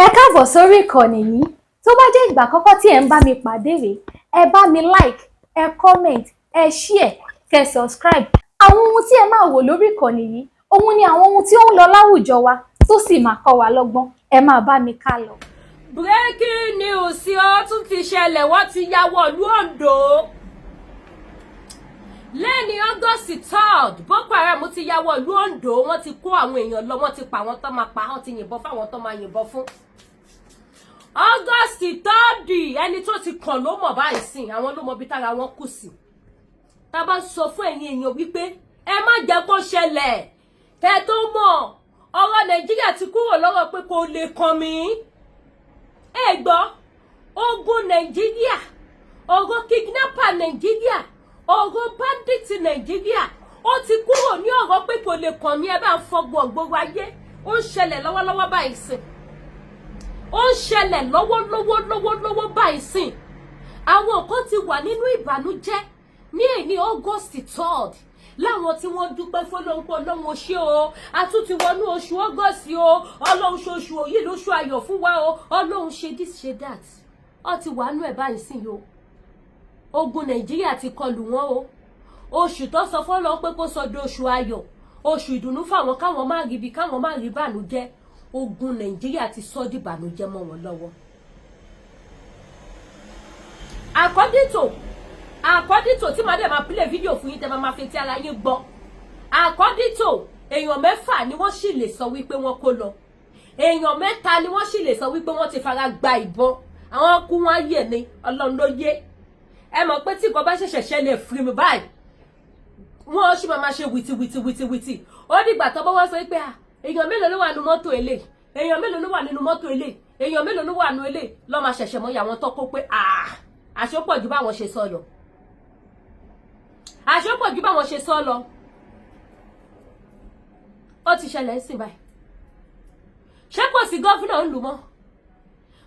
Ẹ káàbọ̀ sórí ìkànnì yìí. Tó bá jẹ́ ìgbà àkọ́kọ́ tí ẹ ń bá mi pàdé rèé, ẹ bá mi like, ẹ comment, ẹ share, kẹ́ subscribe. Àwọn ohun tí ẹ máa wò lórí ìkànnì yìí, òun ni àwọn ohun tí ó ń lọ láwùjọ wa tó sì máa kọ́ wa lọ́gbọ́n. Ẹ máa bá mi ká lọ. Breaking news ó tún ti ṣẹlẹ̀, wọ́n ti ya wọ̀lú Oǹdó. Lẹ́ni August 3rd, Boko Haram ti ya wọ̀lú Oǹdó, wọ́n ti kó àwọn èèyàn lọ, wọ́n ti pa àwọn tó máa pa, wọ́n ti yìnbọn fáwọn tó máa yìnbọn fún. August 3rd, ẹni tó ti kàn ló mọ̀ báyìí sìn, àwọn ló mọ bí tára wọn kù sí. Tá bá sọ fún ẹ̀yin èèyàn wípé ẹ má jẹ́ kó ṣẹlẹ̀, kẹ́ tó mọ̀ ọ̀rọ̀ Nàìjíríà ti kúrò lọ́wọ́ pé kò lè kàn mí. Ẹ gbọ́, ogun Nàìjíríà, ọ̀rọ̀ kidnapper Nàìjíríà, ọ̀rọ̀ bandit Nàìjíríà, ó ti kúrò ní ọ̀rọ̀ pé kò lè kàn mí, ẹ bá ń fọgbọ̀n gbogbo ayé. Ó ń ṣẹlẹ̀ lọ́wọ́lọ́wọ́ báyìí sìn. Ó ń ṣẹlẹ̀ lọ́wọ́lọ́wọ́ báyìí sìn. Àwọn kan ti wà nínú ìbànújẹ́ ní èní August 3rd. Láwọn tí wọ́n dúpẹ́ fọ́lọ́run pé Ọlọ́run ṣe o, a tún ti wọnú oṣù August o, Ọlọ́run ṣoṣù òyìn lóṣù ayọ̀ fún wa o, Ọlọ́run ṣe this ṣe that. Ó ti wà nú ẹ̀ báyìí sìn o. Ogun Nàìjíríà ti kọlù wọn o. Oṣù tó sọ fọ́lọ́run pé kó sọ di oṣù ayọ̀, oṣù ìdùnnú fáwọn káwọn má rí ibi, káwọn má rí bànújẹ́. Ogun Nàìjíríà ti sọ di bànújẹ́ mọ́ wọn lọ́wọ́. According to tí máa dẹ̀ máa play video fún yín tẹ́ máa fi ti ara yín gbọ́. According to èèyàn 6 ni wọ́n sì lè sọ wípé wọ́n kó lọ. Èèyàn 3 ni wọ́n sì lè sọ wípé wọ́n ti fara gba ìbọn. Àwọn kú wọn yé ni, Ọlọ́run ló yé. Ẹ mọ̀ pé tí nǹkan bá ṣẹ̀ṣẹ̀ ṣẹlẹ̀ fún mi báyìí, wọ́n sì máa ṣe wìtì. Ó dìgbà tó bá wá sọ pé èèyàn mélòó ló wà nínú mọ́tò eléyìí, èèyàn mélòó ló wà nínú mọ́tò eléyìí, èèyàn mélòó ló wà nínú eléyìí, ló máa ṣẹ̀ṣẹ̀ mọ́ ìyàwó tó kó pé àṣepọ̀ ju báwọn ṣe sọ lọ. Àṣepọ̀ ju báwọn ṣe sọ lọ. Ó ti ṣẹlẹ̀ sí báyìí. Ṣé kò sí gọ́fúnà ń lù mọ́?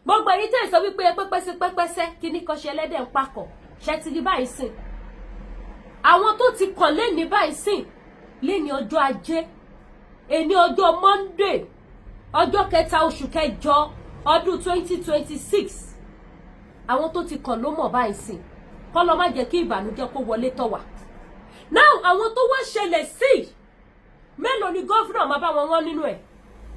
Gbogbo èyí tẹ́ sọ wípé pẹ́pẹ́sẹ́ kíní kan ṣe ẹlẹ́dẹ̀ ń pakọ̀, ṣe ti rí báyìí sìn. Àwọn tó ti kàn léni báyìí sìn, léni ọjọ́ Ajé, èní ọjọ́ Monday, ọjọ́ 3 oṣù kẹjọ ọdún 2026. Àwọn tó ti kàn ló mọ̀ báyìí sìn. Kọ́ lọ má jẹ́ kí ìbànújẹ́ kó wọlé tọ̀ wá. Now àwọn tó wá ṣẹlẹ̀ sí, mélòó ni gọ́fúnà máa bá wọn wọ́n nínú ẹ̀?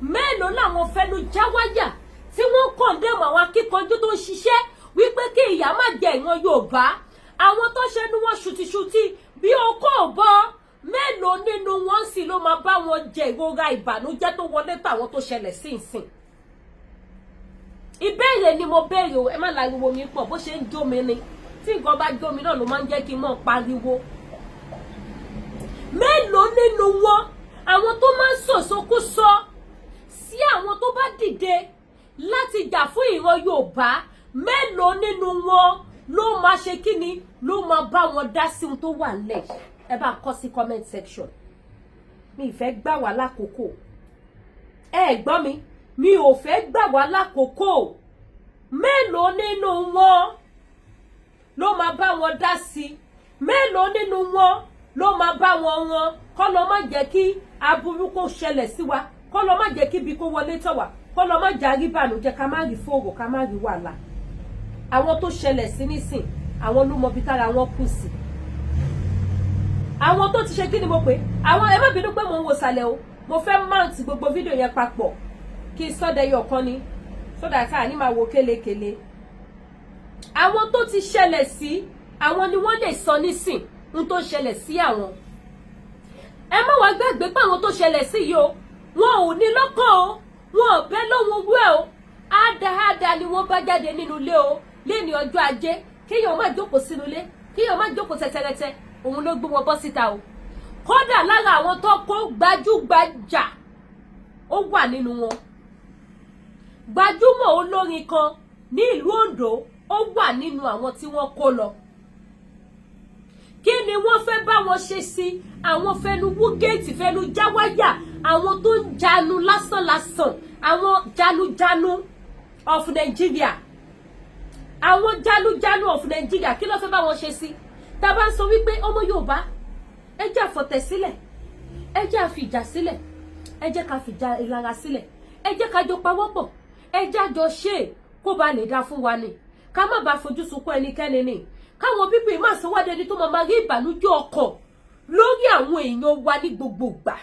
Mélòó làwọn fẹnu jáwáyà tí wọ́n kọ̀ndẹ́mù àwọn akíkanjú tó ń ṣiṣẹ́ wípé kí ìyà má jẹ ìran Yorùbá? Àwọn tó ṣẹnu wọn ṣùtìṣùtì bí okó ọ̀bọ, mélòó nínú wọn sì ló máa bá wọn jẹ ìrora ìbànújẹ́ tó wọlé tàwọn tó ṣẹlẹ̀ sí ìsìn? Ìbéèrè ni mo béèrè o, ẹ má láriwo mi pọ̀, bó ṣe ń jó mi ni. Tí nǹkan bá jó mi náà ló máa ń jẹ́ kí n mọ̀ pariwo. Mélòó nínú wọn, àwọn tó máa ń sọ̀sọ́kúsọ sí àwọn tó bá dìde láti jà fún ìran Yorùbá, mélòó nínú wọn ló máa ṣe kíni, ló máa bá wọn dá sí ohun tó wà nílẹ̀? Ẹ bá kọ sí comment section. Mi ìfẹ́ gbà wá lákòókò. Ẹ gbọ́ mi ò fẹ́ gbà wá lákòókò. Mélòó nínú wọn ló máa bá wọn dá sí? Mélòó nínú wọn ló máa bá wọn wọn? Kọ́ lọ má jẹ́ kí aburú kó ṣẹlẹ̀ sí wa, kọ́ lọ má jẹ́ kí ibi kó wọlé tọ̀ wá, kọ́ lọ má jàrí bànújẹ́, ká má rí fòrò, ká má rí wàhálà. Àwọn tó ṣẹlẹ̀ sí nísìn, àwọn ló mọ bí tára wọn kù sí. Àwọn tó ti ṣe kí ni mo pè? Àwọn, ẹ má bínú pé mo ń wo sàlẹ̀ o, mo fẹ́ mount gbogbo fídíò yẹn papọ̀ kí sọ́dẹ̀yọ̀ kan ni, sódà ká ní máa wo kélekèle. Àwọn tó ti ṣẹlẹ̀ sí, àwọn ni wọ́n lè sọ nísìn ń tó ṣẹlẹ̀ sí àwọn. Ẹ má wá gbàgbé pé àwọn tó ṣẹlẹ̀ sí yìí o, wọn ò ní lọ́kàn o, wọn ò bẹ́ lóhun wẹ́ o, ádáhádá ni wọ́n bá jáde nínú ilé o, léni ọjọ́ Ajé, kéèyàn má jókòó sínú ilé, kéèyàn má jókòó tẹ́tẹ́rẹ́tẹ́, òun ló gbé wọn bọ́ síta o. Kódà lára àwọn tó kó gbajúgbajà ó wà nínú wọn. Gbajúmọ̀ olórin kan ní ìlú Oǹdó ó wà nínú àwọn tí wọ́n kó lọ. Kí ni wọ́n fẹ́ bá wọn ṣe sí? Àwọn fẹnu wú géètì, fẹnu jáwáyà, àwọn tó ń janu lásánlásán, àwọn janujanu of Nigeria. Àwọn janujanu of Nigeria, kí ló fẹ́ bá wọn ṣe sí? Tá bá ń sọ wípé ọmọ Yorùbá, ẹ jẹ́ àfọ̀tẹ̀ sílẹ̀, ẹ jẹ́ àfìjà sílẹ̀, ẹ jẹ́ ká fìjà ìlara sílẹ̀, ẹ jẹ́ ká jọ pawọ́pọ̀, ẹ jájọ ṣe kó ba lè dá fún wa ni ká má bá fojú sunkún ẹnikẹ́ni ni káwọn pípé má sọ wá dẹni tó máa rí ìbànújẹ́ ọkàn lórí àwọn èèyàn wa ní gbogbo ìgbà.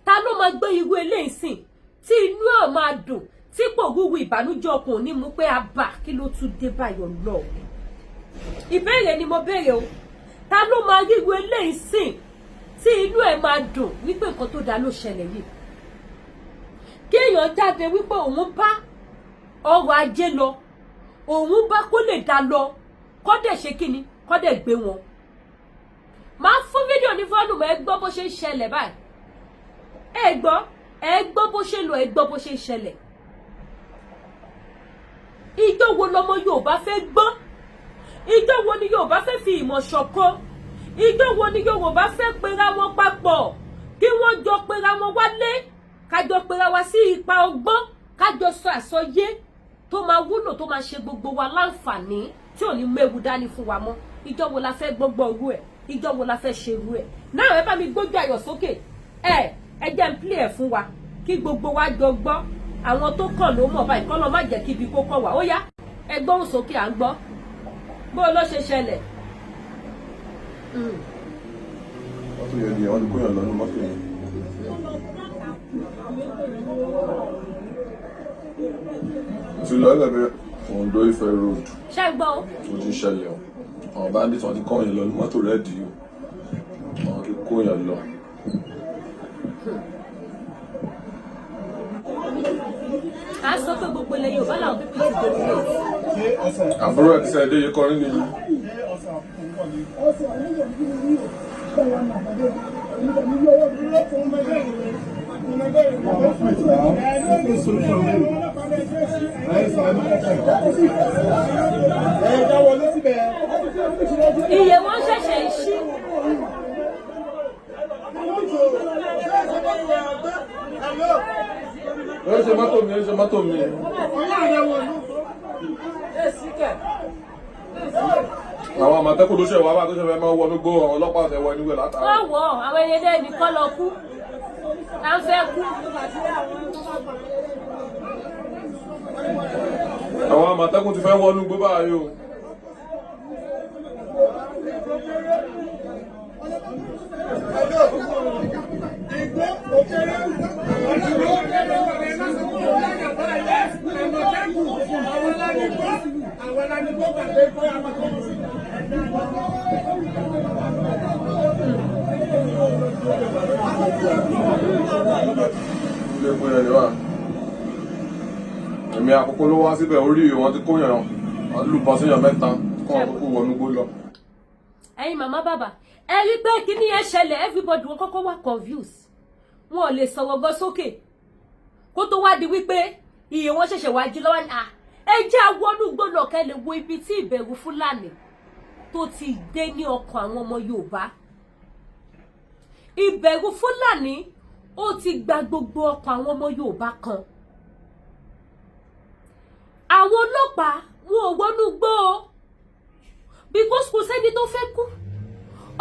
Ta ló máa gbé irú eléyìí sìn tí inú ẹ̀ máa dùn tí pòrúurú ìbànújẹ́ ọkàn ò ní mú pé àbá kí ló tún dé báyọ̀ lọ. Ìbéèrè ni mo béèrè o, ta ló máa rí irú eléyìí sìn tí inú ẹ̀ máa dùn wípé nǹkan tó dáa ló ṣẹlẹ̀ yìí. Kí èèyàn jáde wípé òun bá ọrọ̀ ajé lọ, òun bá kó lè dá lọ, kó dẹ̀ ṣe kíni, kó dẹ̀ gbé wọn. Máa fún fídíò ní fọ́ọ̀lù ẹ gbọ́ bó ṣe ń ṣẹlẹ̀ báyìí. Ẹ gbọ́ bó ṣe lọ, ẹ gbọ́ bó ṣe ń ṣẹlẹ̀. Ijó wo lọmọ Yorùbá fẹ́ gbọ́? Ijó wo ni Yorùbá fẹ́ fi ìmọ̀ ṣọ̀kan? Ijó wo ni Yorùbá fẹ́ pera wọn papọ̀? Kí wọ́n jọ pera wọn wálé, kájọ pera wa sí ipa ọgbọ́n, kájọ sọ àsọyé tó máa wúlò tó máa ṣe gbogbo wa láǹfààní tí ò ní méwu dání fún wa mọ́. Ijó wo la fẹ́ gbọ́gbọ́ irú ẹ̀? Ijó wo la fẹ́ ṣe irú ẹ̀? Náà ẹ bá mi gbójú ayọ̀ sókè. Ẹ jẹ́ n play ẹ̀ fún wa kí gbogbo wa jọ gbọ́. Àwọn tó kàn ló mọ̀ báyìí kọ́ lọ má jẹ́ kí ibi kó kọ́ wá. Ó yá, ẹ gbóhùn sókè à ń gbọ́. Bó ló ṣe ṣẹlẹ̀? Mọ́tò yẹn ni wọ́n ti kóyàn lọ́nu mọ́tò yẹn. Ti lọ ẹlẹ́bẹ̀ẹ́ Ondo Ifẹ̀ road. Ṣé gbọ́ o? Ó ti ṣẹlẹ̀ o. Àwọn bandits wọ́n ti kóyàn lọ́nu mọ́tò rẹ̀ dì o. Wọ́n ti kóyàn lọ. A sọ pé gbogbo ilẹ̀ Yorùbá làwọn pípé ti dominate. Àbúrò ẹ̀ ti sẹ́ ẹdẹ yìí kọrin nìyí. Iye wọn ṣẹ̀ṣẹ̀ ń ṣí. Ẹ ṣe mọ́tò mi, ẹ ṣe mọ́tò mi. Àwọn àmọ̀tẹ́kùn ló ṣe wá bá tó ṣe fẹ́ máa wọnú gbó àwọn ọlọ́pàá ṣe wọ inú ẹ̀ látara. Wọ́n wọ̀ àwọn ẹyẹdẹ nìkan lọ kú. À ń fẹ́ kú. Àwọn àmọ̀tẹ́kùn ti fẹ́ wọnú gbó báyìí o. Èmi àkókò ló wá síbẹ̀ orí wọn ti kóyàn wọn lù bọ́ síyàn mẹ́ta kọ́ àkókò wọnú gbó lọ. Ẹ̀yin màmá bàbá, ẹ rí pé kíní yẹn ṣẹlẹ̀, everybody wọn kọ́kọ́ wá confused. Wọn ò lè sọ̀rọ̀ gbọ́ sókè. Kó tó wá di wípé iye wọn ṣẹ̀ṣẹ̀ wá jí lọ́wọ́ ni ẹ jẹ́ awọ́nú gbọ́dọ̀ kẹ́ lè wo ibi tí ìbẹ̀rù Fúlàní tó ti dé ní ọkàn àwọn ọmọ Yorùbá. Ìbẹ̀rù Fúlàní ó ti gba gbogbo ọkàn àwọn ọmọ Yorùbá kan. Àwọn ọlọ́pàá wọn ò wọnú gbó o because kò sẹ́ni tó fẹ́ kú.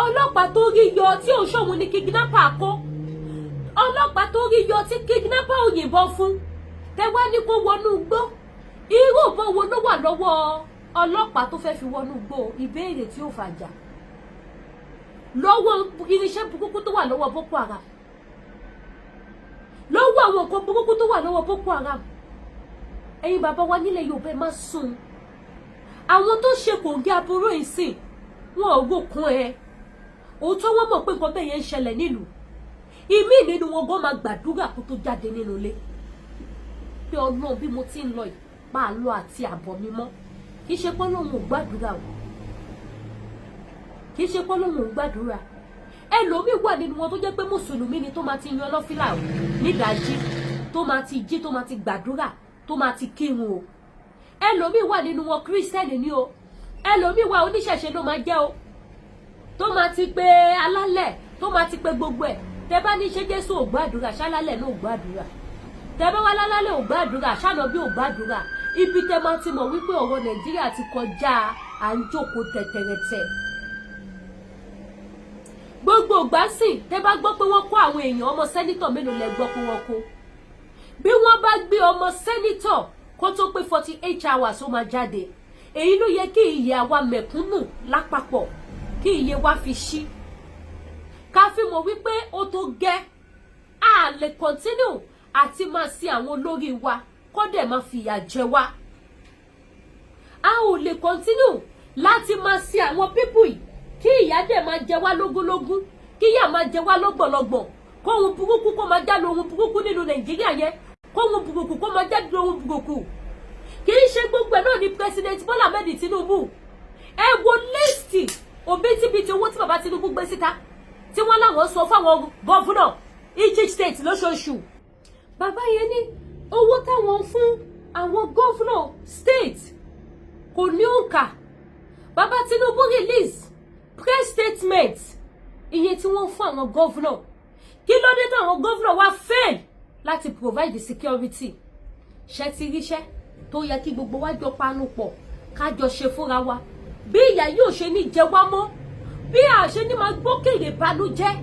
Ọlọ́pàá tó rí yọ tí ò ṣòwò ní kidnapper kó. Ọlọ́pàá tó rí yọ tí kidnapper ò yìnbọn fún. Tẹ́wá ní kó wọnú gbó. Irú ìbọn wo ló wà lọ́wọ́ ọlọ́pàá tó fẹ́ fi wọnú gbó? Ìbéèrè tí ó fàjà. Lọ́wọ́ irinṣẹ́ burúkú tó wà lọ́wọ́ Boko Haram. Lọ́wọ́ àwọn nǹkan burúkú tó wà lọ́wọ́ Boko Haram. Ẹ̀yin bàbá wa nílẹ̀ Yorùbá má sùn. Àwọn tó ṣe kòǹgẹ́ aburú ìsìn wọn ò rókun ẹ. Òótọ́ wọn mọ̀ pé nǹkan bẹ́ẹ̀ yẹn ń ṣẹlẹ̀ nílùú. Ìmí nínú wọn gan máa gbàdúrà kó tó jáde nínú ilé. Pé Ọlọ́run bí mo ti ń lọ yìí máa lọ àti àbọ̀ mi mọ́. Kì í ṣe pé Ọlọ́run ò gbàdúrà o. Kì í ṣe pé Ọlọ́run ò gbàdúrà. Ẹlòmíì wà nínú wọn tó jẹ́ pé mùsùlùmí ni tó máa ti yan lọ́fílà o nídàájí, tó máa ti jí, tó máa ti gbàdúrà, tó máa ti kírun o. Ẹlòmíì wà nínú wọn kírísítẹ́nì ni o. Ẹlòmíì wà oníṣẹ̀ṣe ló máa jẹ́ o. Tó máa ti pe alálẹ̀, tó máa ti pe gbogbo ẹ̀. Tẹ́ bá ní ṣe Jésù ò gbàdúrà, ṣálálẹ̀ náà ò gbàdúrà. Tẹ́ bá wá lálálẹ̀ ò gbàdúrà, ṣánàbí ò gbàdúrà. Ibi tẹ́ máa ti mọ̀ wípé ọ̀rọ̀ Nàìjíríà ti kọjá à ń jókòó tẹ̀tẹ̀rẹ̀tẹ̀. Gbogbo ìgbà sìn tẹ́ bá gbọ́ pé wọ́n kó àwọn èèyàn ọmọ sẹ́nítọ̀ mélòó lẹ gbọ́ pé wọ́n kó. bí wọ́n bá gbé ọmọ sẹ́nítọ̀ kó tó pé 48 hours ó máa jáde. Èyí ló yẹ kí iye àwa mẹ̀kúnnù lápapọ̀ kí iye wa fi ṣí. Ká fi mọ̀ wípé ó tó gẹ́. A lè continue àti máa sí àwọn olórí wa kó dẹ̀ máa fìyà jẹ wá. A ò lè continue láti máa sí àwọn people yìí kí ìyà dẹ̀ máa jẹ wá lógúnlógún, kí ìyà máa jẹ wá lọ́gbọ̀lọ́gbọ̀, kó ohun burúkú kó máa jáde ohun burúkú nínú Nàìjíríà yẹn, kó ohun burúkú kó máa jáde ohun burúkú. Kì í ṣe gbogbo náà ni President Bola Ahmed Tinubu. Ẹ wo líìsì òbítíbitì owó tí bàbá Tinubu gbé síta tí wọ́n láwọn sọ fáwọn gọ́fúnà each state lóṣooṣù. Bàbá yẹn ní owó táwọn fún àwọn gọ́fúnà state kò ní òǹkà. Bàbá Tinubu release press statement iye tí wọ́n fún àwọn gọ́fúnà. Kí ló dé táwọn gọ́fúnà wá fail láti provide the security? Ṣé ti ríṣẹ́ tó yẹ kí gbogbo wa jọ panu pọ̀ ká jọ ṣe fúnra wa? Bí ìyà yóò ṣe ní jẹ wá mọ́, bí a ṣe ní máa gbókèrè ìbànújẹ́.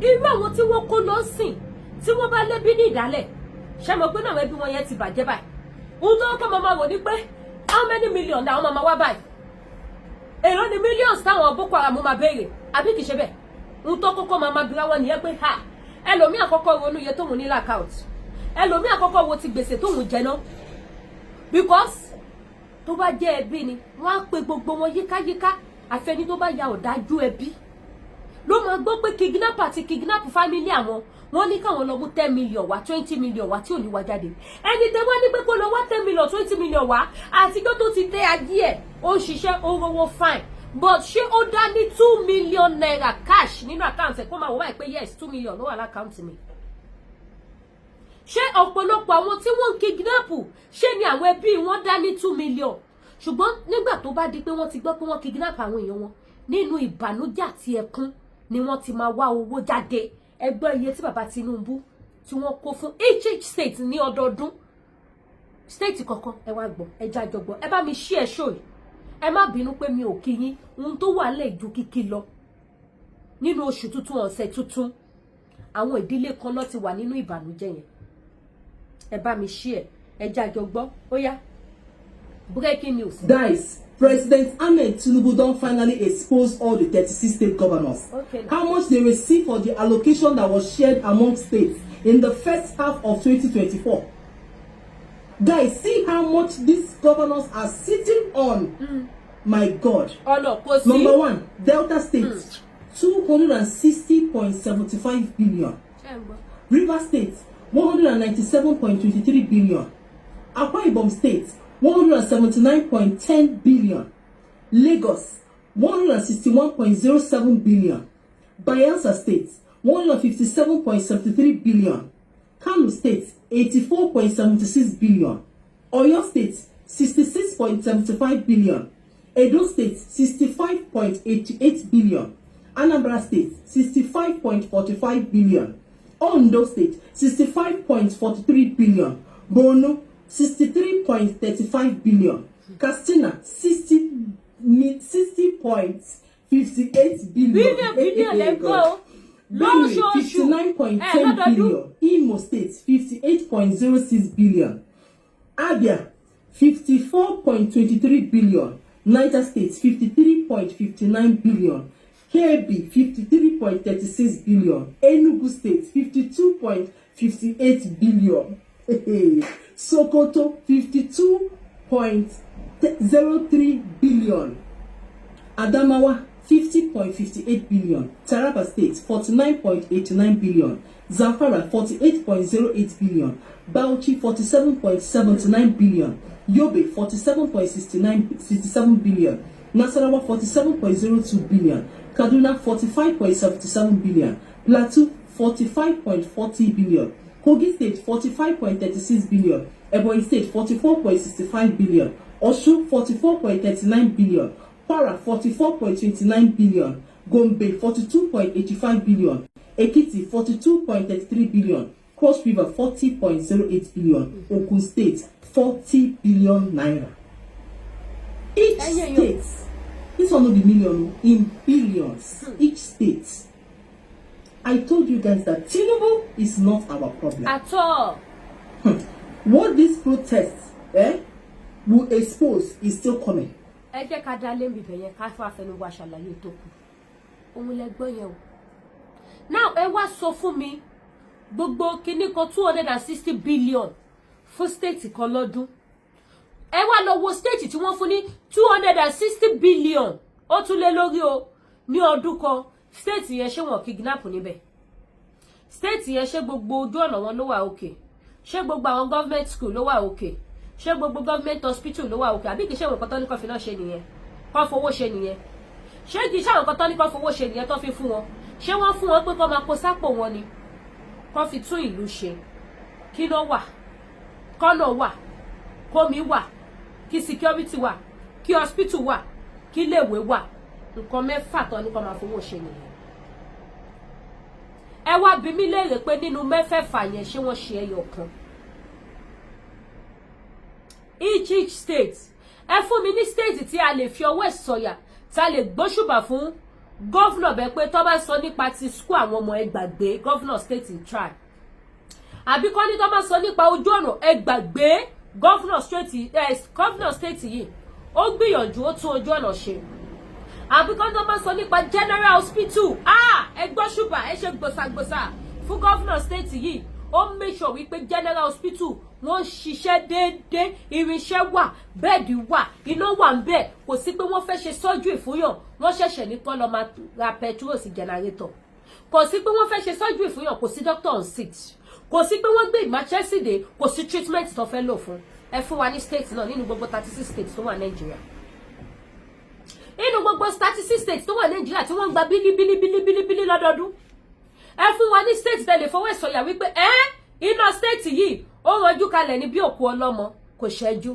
Irú àwọn tí wọ́n kó lọ sìn tí wọ́n bá lẹ́bí ní ìdálẹ̀, ṣé mo pé náà ẹbí wọn yẹn ti bàjẹ́ báyìí? Ohun tó kọ́ máa wò ní pé how many million làwọn máa wá báyìí? Èrò ni millions táwọn Boko Haram máa béèrè, àbí kìí ṣe bẹ́ẹ̀? Ohun tó kọ́kọ́ máa bira wọn nìyẹn pé ha ẹlòmíì àkọ́kọ́ ronú iye tóun ní l'account, ẹlòmíì àkọ́kọ́ wo ti gbèsè tóun jẹ náà, because tó bá jẹ́ ẹbí ni wọ́n á pe gbogbo wọn yíkáyíká, àfẹni tó bá ya ọ̀dájú ẹbí ló máa gbọ́ pé kidnapper àti kidnap family àwọn wọ́n ní káwọn lọ mú 10 million wá 20 million wá tí ò ní wá jáde. Ẹni tẹ́ wá ní pé kó lọ wá 10 million 20 million wá àtijọ́ tó ti dé ayé ẹ̀ ó ń ṣiṣẹ́ ó rówó fine, but ṣé ó dá ní 2 million naira cash nínú àkáǹtì ẹ̀ kó máa wò báyìí pé yes 2 million ló wà lákáǹtì mi? Ṣé ọ̀pọ̀lọpọ̀ àwọn tí wọ́n ń kidnap ṣé ni àwọn ẹbí wọn dá ní 2 million? Ṣùgbọ́n nígbà tó bá di pé wọ́n ti gbọ́ pé wọ́n kidnap àwọn èèyàn wọn, nínú ìbànújẹ́ àti ẹkún ni wọ́n ti máa wá owó jáde. Ẹgbẹ́ iye tí bàbá Tinubu tí wọ́n kó fún each state ní ọdọọdún. State kọ̀ọ̀kan ẹ wá gbọ́, ẹ jájọ gbọ́, ẹ bá mi share show yìí. Ẹ má bínú pé mi ò kí yín, ohun tó wà lẹ̀ ju kíkí lọ. Nínú oṣù tuntun ọ̀sẹ̀ tuntun, àwọn ìdílé kan ló ti wà nínú ìbànújẹ́ yẹn. Ẹ bá mi share, ẹ jájọ gbọ́. Ó yá. Breaking news. Guys, President Ahmed Tinubu don finally expose all the 36 state governors. Okay. How much they receive for the allocation that was shared among states in the first half of 2024. Guys, see how much these governors are sitting on. My God. Oh no, Number 1, Delta State, 260.75 billion. River State, 197.23 billion. Akwa Ibom State, 179.10 billion. Lagos, 161.07 billion. Bayelsa State, 157.73 billion. Kano State, 84.76 billion. Oyo State, 66.75 billion. Edo State, 65.88 billion. Anambra State, 65.45 billion. Ondo State, 65.43 billion. Borno, 63.35 billion. Katsina, 60.58 billion. Let's go. Benue, 59.10 billion. Imo State, 58.06 billion. Abia, 54.23 billion. Niger State, 53.59 billion. Kebbi, 53.36 billion. Enugu State, 52.58 billion. Sokoto, 52.03 billion. Adamawa, 50.58 billion. Taraba State, 49.89 billion. Zamfara, 48.08 billion. Bauchi, 47.79 billion. Yobe, 47.67 billion. Nasarawa, 47.02 billion. Kaduna, 45.77 billion. Plateau, 45.40 billion. Kogi State, 45.36 billion. Ebonyi State, 44.65 billion. Osun, 44.39 billion. Kwara, 44.29 billion. Gombe, 42.85 billion. Ekiti, 42.33 billion. Cross River, 40.08 billion. Ogun State, 40 billion naira. Each state, this one will be million, in billions. Each state. I told you guys that Tinubu is not our problem. At all. What these protests will expose is still coming. Ẹ jẹ́ ká dá lé mi bẹ̀yẹn ká fà fẹnu wa ṣàlàyé tó kù. Ohun lẹ gbọ́ yẹn o. Now ẹ wá sọ fún mi gbogbo kíní kan 260 billion fún state kan lọ́dún. Ẹ wá lọ wo state tí wọ́n fún ní 260 billion ó tún lé lórí o ní ọdún kan. State yẹn ṣé wọ́n kidnap níbẹ̀? State yẹn ṣé gbogbo ojú ọ̀nà wọn ló wà okay? Ṣé gbogbo àwọn government school ló wà okay? Ṣé gbogbo government hospital ló wà okay? Àbí kì í ṣe àwọn kan tó ní kó fi náà ṣe nìyẹn? Kó fowó ṣe nìyẹn? Ṣé kì í ṣe àwọn kan tó ní kó fowó ṣe nìyẹn tó fi fún wọn? Ṣé wọ́n fún wọn pé kó máa kó sápò wọn ni? Kó fi tún ìlú ṣe. Kí ló wà? Kọ́nà wà. Kómi wà. Kí security wà. Kí hospital wà. Kí iléèwé wà. Nǹkan mẹ́fà tó ní kó máa fowó ṣe nìyẹn. Ẹ wá bi mí léèrè pé nínú mẹ́fẹ̀ẹ̀fà yẹn ṣé wọ́n ṣe ẹyọ kan? Each state. Ẹ fún mi ní state tí a lè fi ọwọ́ sọ̀yà, tí a lè gbóṣùbà fún governor bẹ́ẹ̀ pé tó bá sọ nípa ti school àwọn ọmọ ẹ gbàgbé governor state in try. Àbí kọ́ ní tó bá sọ nípa ojú ọ̀nà ẹ gbàgbé governor state yìí ó gbìyànjú ó tún ojú ọ̀nà ṣe. Àbí kọ́ ní tó bá sọ nípa general hospital ẹ gbóṣùbà ẹ ṣe gbòsàgbòsà fún governor state yìí ó make sure wípé general hospital wọ́n ṣiṣẹ́ déédéé, irinṣẹ́ wà, bẹ́ẹ̀dì wà, iná wà ń bẹ̀, kò sí pé wọ́n fẹ́ ṣe surgery fún yàn, wọ́n ṣẹ̀ṣẹ̀ ní kó lọ máa ra petrol sí generator. Kò sí pé wọ́n fẹ́ ṣe surgery fún yàn, kò sí doctor on sick. Kò sí pé wọ́n gbé emergency dé, kò sí treatment tó fẹ́ lò fún. Ẹ fún wa ní state náà nínú gbogbo 36 states tó wà Nàìjíríà. Nínú gbogbo 36 states tó wà Nàìjíríà tí wọ́n gba bílíbílíbílíbílí lọ́dọọdún. Ẹ fún wa ní state tẹ́lẹ̀ fọwọ́ sọ̀yà wípé iná state yìí ó rọjú kalẹ̀ ní bí òkú ọlọ́mọ kò ṣẹ́jú.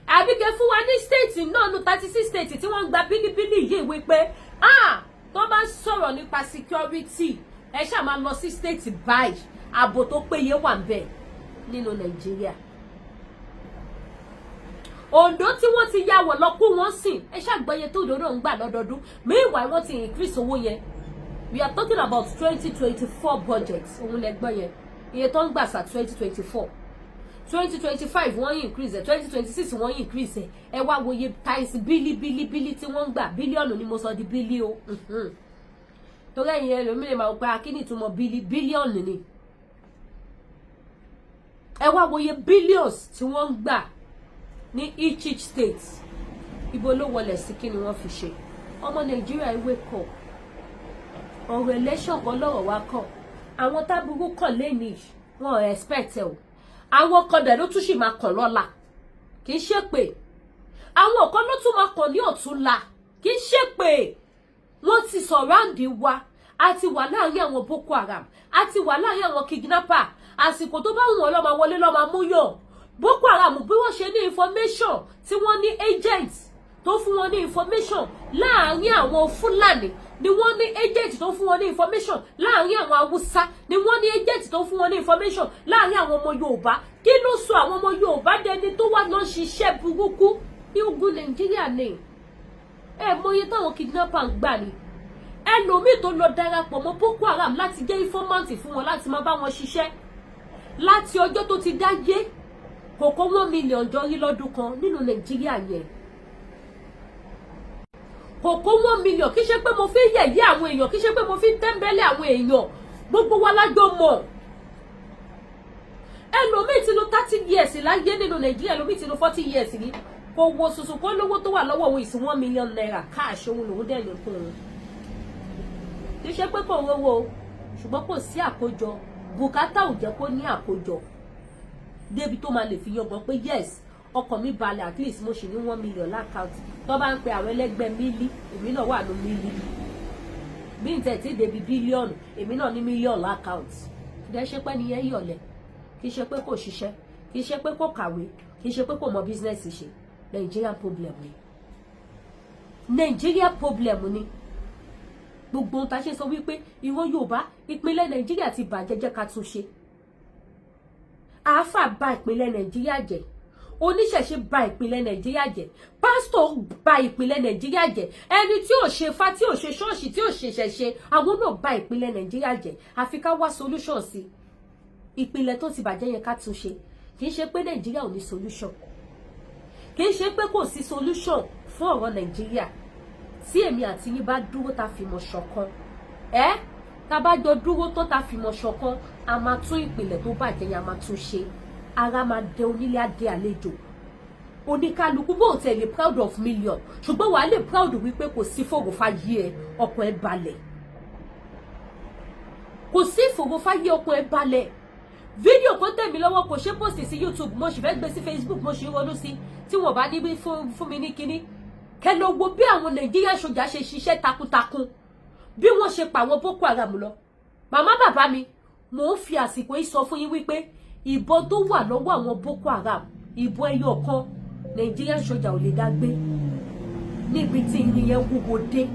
Àbí kẹ́ fún wa ní state náà ní 36 state tí wọ́n gba bílíbílí yìí wípé tó bá sọ̀rọ̀ nípa security ẹ ṣáà máa lọ sí state báyìí ààbò tó péye wà ńbẹ̀ nínú Nàìjíríà. Ondo tí wọ́n ti yà wọ̀ lọ kú wọ́n sìn ẹ ṣàgbọ́yé tó òdòdó ń gbà lọ́dọọdún. Meanwhile wọ́n ti increase owó yẹn. We are talking about 2024 budget. Òun lẹ gbọ́ yẹn. Iye tó ń gbà sa 2024. 2025 wọ́n increase ẹ̀. 2026 wọ́n increase ẹ̀. Ẹ wá wo iye times bílí tí wọ́n ń gbà. Bílíọ̀nù ni mo sọ di bílí o. Torí ẹ̀yin ẹlòmíì lè máa gba akíní ìtumọ̀ bílíọ̀nù ni. Ẹ wá wo iye billions tí wọ́n ń gbà ní each state. Ibo ló wọlé sí kí ni wọ́n fi ṣe. Ọmọ Nàìjíríà ìwé kọ̀. Ọ̀rọ̀ election kan lọ́rọ̀ wá kọ̀. Àwọn tábùrú kàn lẹ́ni wọn expect ẹ o. Àwọn kan dẹ̀ ló tún sì máa kàn lọ́la. Kì í ṣe pé. Àwọn kan ló tún máa kàn ní ọ̀túnla. Kì í ṣe pé. Wọ́n ti surround wa. A ti wà láàrin àwọn Boko Haram. A ti wà láàrin àwọn kidnapper. Àsìkò tó bá wù wọ́n lọ́ máa wọlé lọ́ máa mú yàn. Boko Haram bí wọ́n ṣe ní information tí wọ́n ní agents tó fún wọn ní information láàrin àwọn Fúlàní ni wọ́n ní agent tó fún wọn ní information láàrin àwọn Haúsá ni wọ́n ní agent tó fún wọn ní information láàrin àwọn ọmọ Yorùbá. Kí ló sọ àwọn ọmọ Yorùbá dẹni tó wà lọ ṣiṣẹ́ burúkú ní ogun Nàìjíríà ni? Ẹ mọye táwọn kidnapper ń gbà ni. Ẹlòmíì tó lọ darapọ̀ mọ́ Boko Haram láti jẹ́ informant fún wọn láti máa bá wọn ṣiṣẹ́ láti ọjọ́ tó ti dáyé kòkó 1 million jọ rí lọ́dún kan nínú Nàìjíríà yẹn. Kòkó 1 million kì í ṣe pé mo fi yẹ̀yẹ́ àwọn èèyàn, kì í ṣe pé mo fi tẹ́ńbẹ́lẹ̀ àwọn èèyàn, gbogbo wa lájọ mọ̀. Ẹlòmíì ti lò 30 years láyé nínú Nàìjíríà, ẹlòmíì ti lò 40 years rí. Kò wo sùsù kó lówó tó wà lọ́wọ́ òun ìsìn 1 million naira cash òun lòun dẹ̀ lè kún un. Kì í ṣe pé kò rówó ṣùgbọ́n kò sí àkójọ. Bùkátà ò jẹ́ kó ní àkójọ. Débi tó máa lè fi yọgbọ́n pé yes ọkàn mi balẹ̀ at least mo ṣì ní 1 million lákàùntì. Tó bá ń pe àwọn ẹlẹ́gbẹ́ mílí èmi náà wà ní mílí. Bí n tẹ̀ tí débi bílíọ̀nù èmi náà ní mílíọ̀nù lákàùntì. Kì í ṣe pé nìyẹn yọ̀lẹ̀, kì í ṣe pé kò ṣiṣẹ́, kì í ṣe pé kò kàwé, kì í ṣe pé kò mọ bísínẹ́sì ṣe. Nigerian problem ni. Nigeria problem ni. Gbogbo ohun tá ṣe sọ wípé ìwọ Yorùbá ìpínlẹ̀ Nàìjíríà ti bàjẹ́ jẹ́ ká tún ṣe. Àáfà bà ìpínlẹ̀ Nàìjíríà jẹ́. oníṣẹ̀ṣe bà ìpínlẹ̀ Nàìjíríà jẹ́, pásítọ̀ bà ìpínlẹ̀ Nàìjíríà jẹ́, ẹni tí ò ṣe fá, tí ò ṣe ṣọ́ọ̀ṣì, tí ò ṣe ṣẹ̀ṣe, àwọn náà bà ìpínlẹ̀ Nàìjíríà jẹ́. Àfi ká wá solution sí ìpínlẹ̀ tó ti bàjẹ́ yẹn ká tún ṣe. Kì í ṣe pé Nàìjíríà ò ní solution, kì í ṣe pé kò sí solution fún ọ̀rọ̀ Nàìjíríà. Tí èmi àti yín bá dúró ta fìmọ̀ ṣọ̀kan, tá bá jọ dúró tó ta fìmọ̀ ṣọ̀kan, a máa tún ìpínlẹ̀ tó bàjẹ́ yẹn a máa tún ṣe. Ara máa dẹ onílé adé àlejò. Oníkálukú bó tẹ̀ lè proud of million, ṣùgbọ́n wàá lè proud wípé kò sí fòròfáyé ẹ, ọkàn ẹ balẹ̀. Kò sí fòròfáyé, ọkàn ẹ balẹ̀. Fídíò kan tẹ̀ mí lọ́wọ́ kò ṣe post sí YouTube, mo sì fẹ́ gbé sí Facebook, mo sì ń ronú sí tí wọ́n bá níbi fún mi ní kinní. Kẹ́ lọ wo bí àwọn Nàìjíríà sójà ṣe ṣiṣẹ́ takuntakun, bí wọ́n ṣe pa àwọn Boko Haram lọ. Màmá bàbá mi, mò ń fi àsìkò yìí sọ fún yín wípé ìbọn tó wà lọ́wọ́ àwọn Boko Haram, ìbọn ẹyọ kan Nigerian sójà ò lè dá gbé níbi tí irin yẹn wúwo dé.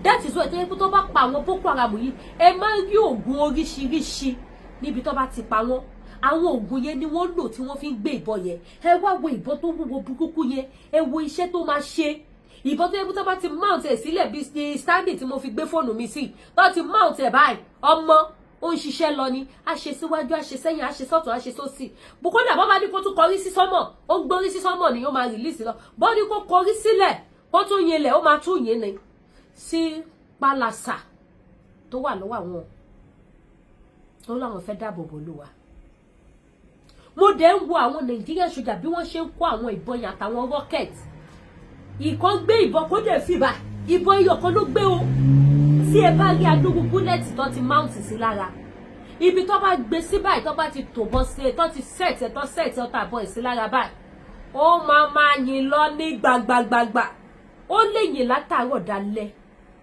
That is why tó bá pa àwọn Boko Haram yìí, ẹ máa ń rí oògùn oríṣiríṣi níbi tó bá ti pa wọ́n. Àwọn oògùn yẹn ni wọ́n lò tí wọ́n fi ń gbé ìbọn yẹn. Ẹ wá wo ìbọn tó wúwo burúkú yẹn, ẹ wo iṣẹ́ tó máa ṣe. Ìbọn tó yẹ kó tó bá ti mount ẹ̀ sílẹ̀ bí standing tí mo fi gbé fóònù mi sí, tó ti mount ẹ̀ báyìí, ọmọ ó ń ṣiṣẹ́ lọ ni, a ṣe síwájú, a ṣe sẹ́yìn, a ṣe sọ́tún, a ṣe sósì. Bùkọ́dà bọ́ bá ní kó tún kọrí sí sọ́mọ̀, ó ń gbórí sí sọ́mọ̀ ni ó máa release lọ. Bọ́ ní kó kọrí sílẹ̀, kó tún yẹlẹ̀, ó máa tún yẹn ni sí pálásà tó wà lọ́wọ́ àwọn tó láwọn fẹ́ dáàbò bò lù wá. Mo dẹ̀ ń wo àwọn Nigerian sójà bí wọ́n ṣe ń kó àwọn ìbọn yẹn àtàwọn rocket. Ìkan gbé ìbọn kó dẹ̀ fìbà, ìbọn ẹyọ kan ló gbé o. Tí ẹ bá rí adúgbò búlẹ̀tì tó ti mount sí lára, ibi tó bá gbé sí báyìí, tó bá ti tòbọ̀ sí, tó ti set ọta àbọ̀ sí lára báyìí, ó máa yìn lọ ní gbàgbàgbàgbà. Ó lè yìn látàárọ̀ dalẹ́,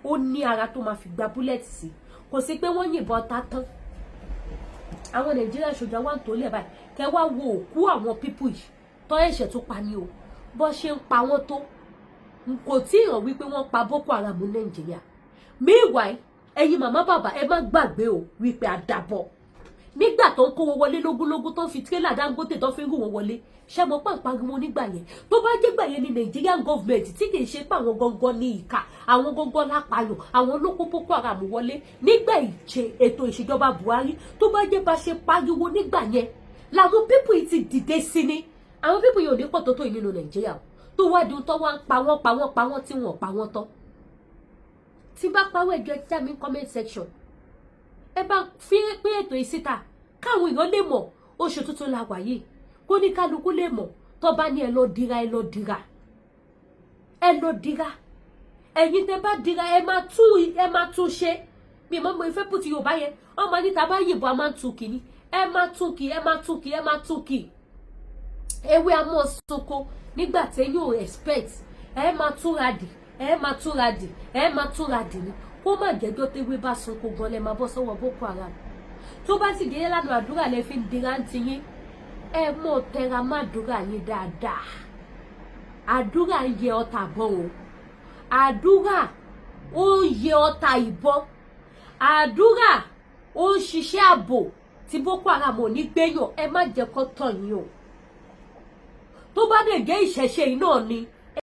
ó ní ara tó máa fi gba búlẹ̀tì sí. Kò sí pé wọ́n yìnbọn ta tán. Àwọn Nigerian sójà wà ń tó lẹ̀ báyìí, kẹ́ wá wo òkú àwọn people yìí tó ẹ̀ṣẹ̀ tó pa ní o. Bó ṣe ń pa wọ́n tó, kò tí ì hàn wípé wọ́n pa Boko Haram ní Nàìjíríà. Meanwhile, ẹ̀yin màmá bàbá ẹ má gbàgbé o wípé àdàbọ̀ nígbà tó ń kó wọn wọlé lógúnlógún, tó ń fi tírélà Dangote tó fi ń rú wọn wọlé, ṣé mo pàǹpariwo nígbà yẹn. Tó bá jẹ́ gbà yẹn ní Nigerian government tí kì í ṣe pé àwọn gangan ní ìka, àwọn gangan lápayọ̀, àwọn ló kó Boko Haram wọlé nígbà ètò ìṣèjọba Buhari, tó bá jẹ́ bá ṣe pariwo nígbà yẹn làwọn people yìí ti dìde sí ni. Àwọn people yìí ò ní pọ̀ tó yìí nínú Nàìjíríà tó wá di tó wá ń pa wọ́n tí wọ́n pa wọ́n tán. Tí bá pawọ́ ẹjọ́ ẹja mi comment section, ẹ bá fi pé ètò ìsíta káwọn èèyàn lè mọ̀ oṣù tuntun la wà yìí, kó ní kálukú lè mọ̀. Tó bá ní ẹ lọ dira, ẹ̀yin tẹ́ bá dira ẹ máa tún ṣe. Mi mọ̀ mo ìfẹ́ pùtù Yorùbá yẹn, ọmọ ní ta bá yìnbọn a máa tún kì ní, ẹ máa tún kì. Ewé a mọ̀ soko nígbà tí ẹ̀yin ò expect, ẹ máa túnra dì ní. Kó má jẹ́jọ́ tewé bá sunko gan lẹ máa bọ́ sọ́wọ́ Boko Haram. Tó bá sì dé lánàá àdúrà lẹ fi ń dira ń ti yín, ẹ mọ̀ tẹra má àdúrà yín dáadáa. Àdúrà ń yẹ ọta bọ́ o, àdúrà ó ń yẹ ọta ìbọn, àdúrà ó ń ṣiṣẹ́ ààbò tí Boko Haram ò ní gbéyàn. Ẹ má jẹ́ kó tàn yín o. Tó bá dé gé ìṣẹ̀ṣe yìí náà ni